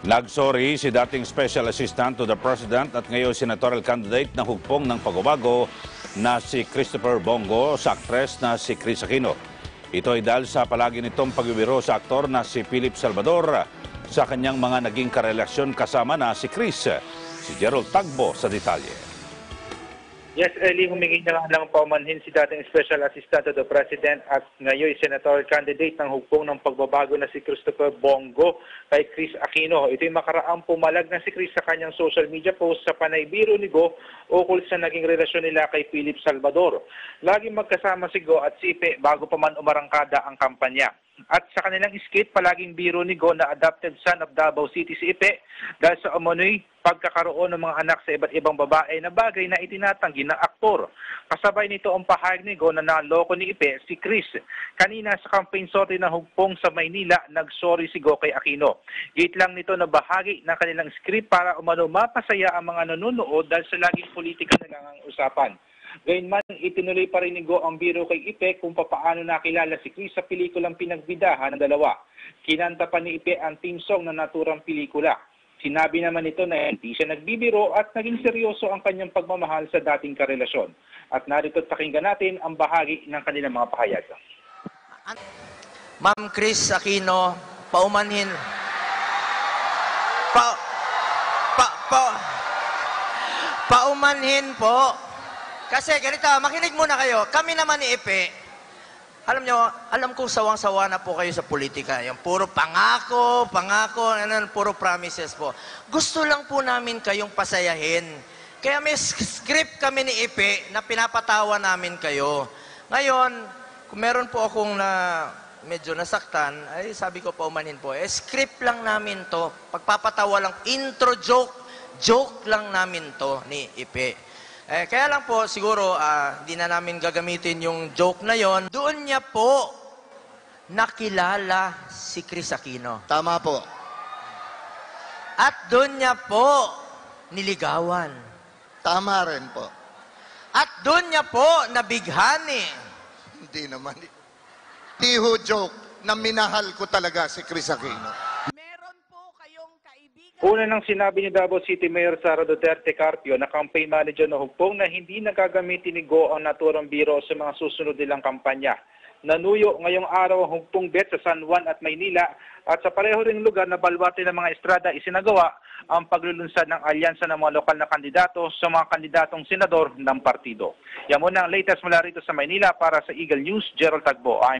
Nagsorry si dating Special Assistant to the President at ngayon senatorial candidate ng hugpong ng pagbabago na si Christopher Bongo sa aktres na si Kris Aquino. Ito ay dahil sa palagi nitong pagbibiro sa aktor na si Philip Salvador sa kanyang mga naging karelasyon kasama na si Kris. Si Gerald Tagbo sa detalye. Yes, early humingi na lang paumanhin si dating Special Assistant to the President at ngayon senatorial candidate ng hugpong ng pagbabago na si Christopher Bongo kay Kris Aquino. Ito'y makaraang pumalag na si Kris sa kanyang social media post sa panay biro ni Go ukol sa naging relasyon nila kay Philip Salvador. Laging magkasama si Go at si Ipe bago pa man umarangkada ang kampanya. At sa kanilang skit, palaging biro ni Go na adopted son of Davao City si Ipe dahil sa umano'y pagkakaroon ng mga anak sa iba't ibang babae na bagay na itinatanggi ng aktor. Kasabay nito ang pahayag ni Go na naloko ni Ipe si Kris. Kanina sa campaign sorry ng hugpong sa Maynila, nagsorry si Go kay Aquino. Gate lang nito na bahagi ng kanilang script para umano mapasaya ang mga nanonood dahil sa laging politika na lang ang usapan. Gayunman, itinuloy pa rin ni Go ang biro kay Ipe kung papaano nakilala si Kris sa pelikulang pinagbidahan ng dalawa. Kinanta pa ni Ipe ang theme song na naturang pelikula. Sinabi naman nito na hindi siya nagbibiro at naging seryoso ang kanyang pagmamahal sa dating karelasyon. At narito pakinggan natin ang bahagi ng kanilang mga pahayag. Ma'am Kris Aquino, paumanhin. Paumanhin po. Kasi ganito, makinig muna kayo. Kami naman ni Ipe, alam ko sawang-sawa na po kayo sa politika. Yung puro pangako, puro promises po. Gusto lang po namin kayong pasayahin. Kaya may script kami ni Ipe na pinapatawa namin kayo. Ngayon, kung meron po akong medyo nasaktan, ay sabi ko paumanhin po, script lang namin to. Pagpapatawa lang, intro joke lang namin to ni Ipe. Kaya lang po, siguro, di na namin gagamitin yung joke na yon. Doon niya po nakilala si Kris Aquino. Tama po. At doon niya po niligawan. Tama rin po. At doon niya po nabighani. Hindi naman. Hindi ho joke na minahal ko talaga si Kris Aquino. Una nang sinabi ni Davao City Mayor Sara Duterte Carpio na campaign manager ng hugpong na hindi nagagamitin ni Go ang naturang biro sa mga susunod nilang kampanya. Nanuyo ngayong araw ang hugpong bet sa San Juan at Maynila at sa pareho ring lugar na balwarte ng mga estrada isinagawa ang paglulunsad ng alyansa ng mga lokal na kandidato sa mga kandidatong senador ng partido. Yan muna ang latest mula rito sa Maynila para sa Eagle News, Gerald Tagbo.